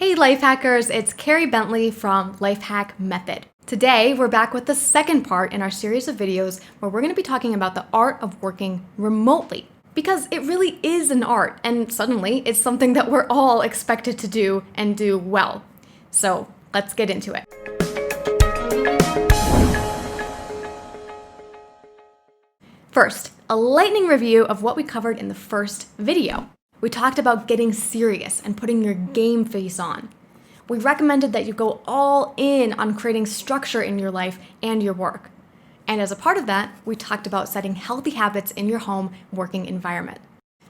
Hey life hackers, it's Carey Bentley from Lifehack Method. Today, we're back with the second part in our series of videos where we're going to be talking about the art of working remotely. Because it really is an art, and suddenly it's something that we're all expected to do and do well. So let's get into it. First, a lightning review of what we covered in the first video. We talked about getting serious and putting your game face on. We recommended that you go all in on creating structure in your life and your work. And as a part of that, we talked about setting healthy habits in your home working environment.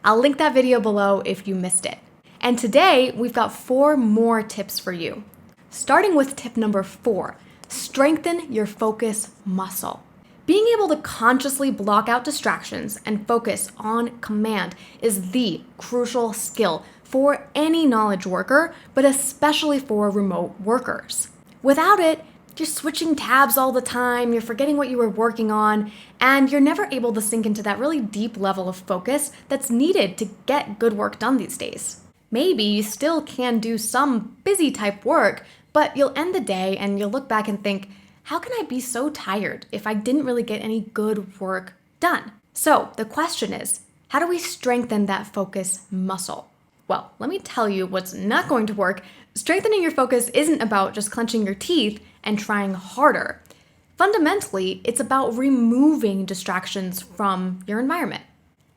I'll link that video below if you missed it. And today, we've got 4 more tips for you. Starting with tip number 4, strengthen your focus muscle. Being able to consciously block out distractions and focus on command is the crucial skill for any knowledge worker, but especially for remote workers. Without it, you're switching tabs all the time, you're forgetting what you were working on, and you're never able to sink into that really deep level of focus that's needed to get good work done these days. Maybe you still can do some busy type work, but you'll end the day and you'll look back and think, how can I be so tired if I didn't really get any good work done? So the question is, how do we strengthen that focus muscle? Well, let me tell you what's not going to work. Strengthening your focus isn't about just clenching your teeth and trying harder. Fundamentally, it's about removing distractions from your environment.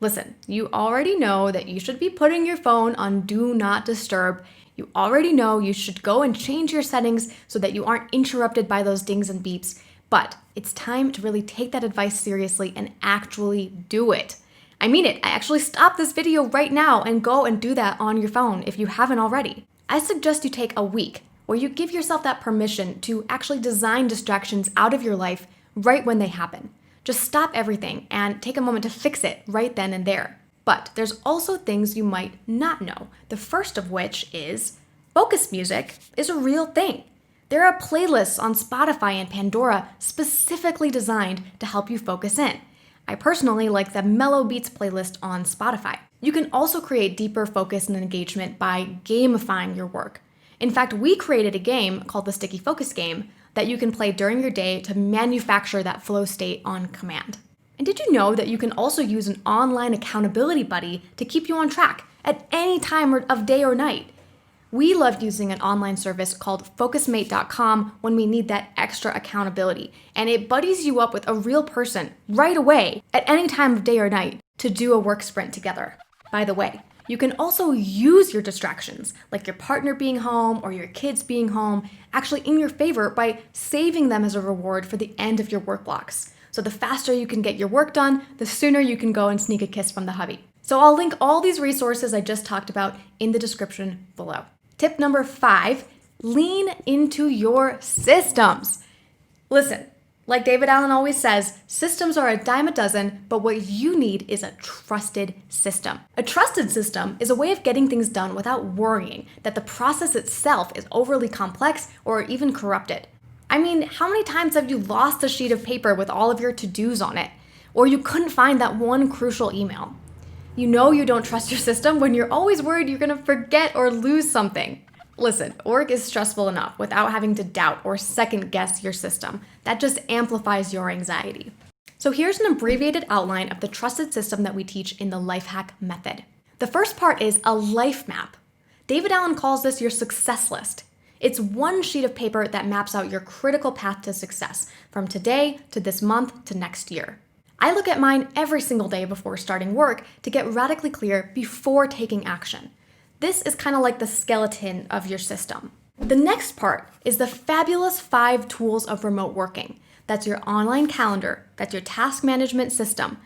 Listen, you already know that you should be putting your phone on Do Not Disturb. You already know you should go and change your settings so that you aren't interrupted by those dings and beeps. But it's time to really take that advice seriously and actually do it. I mean it. I actually stop this video right now and go and do that on your phone if you haven't already. I suggest you take a week where you give yourself that permission to actually design distractions out of your life right when they happen. Just stop everything and take a moment to fix it right then and there. But there's also things you might not know. The first of which is focus music is a real thing. There are playlists on Spotify and Pandora specifically designed to help you focus in. I personally like the Mellow Beats playlist on Spotify. You can also create deeper focus and engagement by gamifying your work. In fact, we created a game called the Sticky Focus Game that you can play during your day to manufacture that flow state on command. And did you know that you can also use an online accountability buddy to keep you on track at any time of day or night? We love using an online service called focusmate.com when we need that extra accountability, and it buddies you up with a real person right away at any time of day or night to do a work sprint together. By the way, you can also use your distractions, like your partner being home or your kids being home, actually in your favor by saving them as a reward for the end of your work blocks. So the faster you can get your work done, the sooner you can go and sneak a kiss from the hubby. So I'll link all these resources I just talked about in the description below. Tip number 5, lean into your systems. Listen, like David Allen always says, systems are a dime a dozen, but what you need is a trusted system. A trusted system is a way of getting things done without worrying that the process itself is overly complex or even corrupted. I mean, how many times have you lost a sheet of paper with all of your to-dos on it? Or you couldn't find that one crucial email? You know you don't trust your system when you're always worried you're gonna forget or lose something. Listen, work is stressful enough without having to doubt or second guess your system. That just amplifies your anxiety. So here's an abbreviated outline of the trusted system that we teach in the Lifehack Method. The first part is a life map. David Allen calls this your success list. It's one sheet of paper that maps out your critical path to success from today to this month to next year. I look at mine every single day before starting work to get radically clear before taking action. This is kind of like the skeleton of your system. The next part is the fabulous 5 tools of remote working. That's your online calendar, that's your task management system,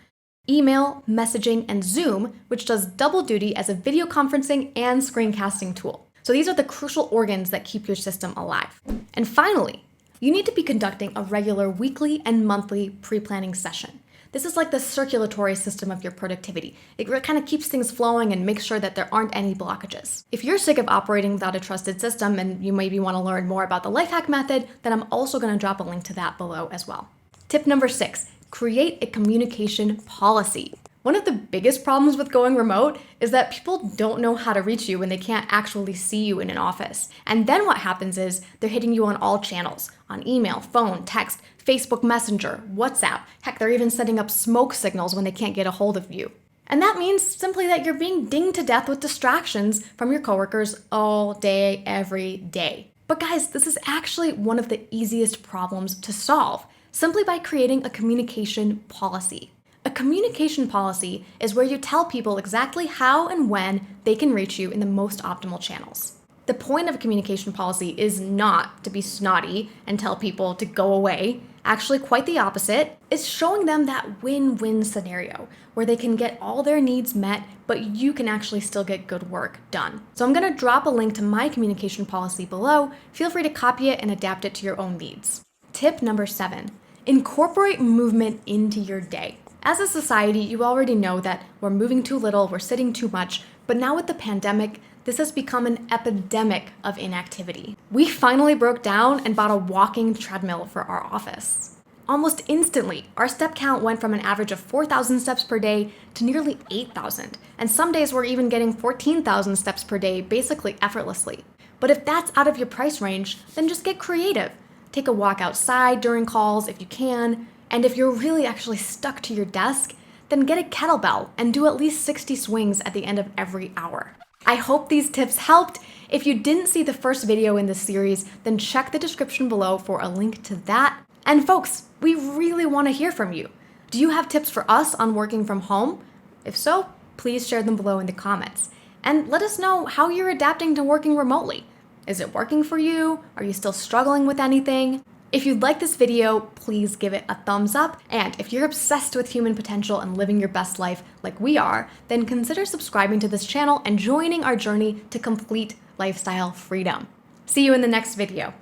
email, messaging, and Zoom, which does double duty as a video conferencing and screencasting tool. So these are the crucial organs that keep your system alive. And finally, you need to be conducting a regular weekly and monthly pre-planning session. This is like the circulatory system of your productivity. It kind of keeps things flowing and makes sure that there aren't any blockages. If you're sick of operating without a trusted system and you maybe want to learn more about the Lifehack Method, then I'm also going to drop a link to that below as well. Tip number 6, create a communication policy. One of the biggest problems with going remote is that people don't know how to reach you when they can't actually see you in an office. And then what happens is they're hitting you on all channels, on email, phone, text, Facebook Messenger, WhatsApp. Heck, they're even setting up smoke signals when they can't get a hold of you. And that means simply that you're being dinged to death with distractions from your coworkers all day, every day. But guys, this is actually one of the easiest problems to solve, simply by creating a communication policy. A communication policy is where you tell people exactly how and when they can reach you in the most optimal channels. The point of a communication policy is not to be snotty and tell people to go away. Actually, quite the opposite. It's showing them that win-win scenario where they can get all their needs met, but you can actually still get good work done. So I'm going to drop a link to my communication policy below. Feel free to copy it and adapt it to your own needs. Tip number 7, incorporate movement into your day. As a society, you already know that we're moving too little, we're sitting too much, but now with the pandemic, this has become an epidemic of inactivity. We finally broke down and bought a walking treadmill for our office. Almost instantly, our step count went from an average of 4,000 steps per day to nearly 8,000, and some days we're even getting 14,000 steps per day basically effortlessly. But if that's out of your price range, then just get creative. Take a walk outside during calls if you can, and if you're really actually stuck to your desk, then get a kettlebell and do at least 60 swings at the end of every hour. I hope these tips helped. If you didn't see the first video in this series, then check the description below for a link to that. And folks, we really want to hear from you. Do you have tips for us on working from home? If so, please share them below in the comments. And let us know how you're adapting to working remotely. Is it working for you? Are you still struggling with anything? If you like this video, please give it a thumbs up. And if you're obsessed with human potential and living your best life like we are, then consider subscribing to this channel and joining our journey to complete lifestyle freedom. See you in the next video.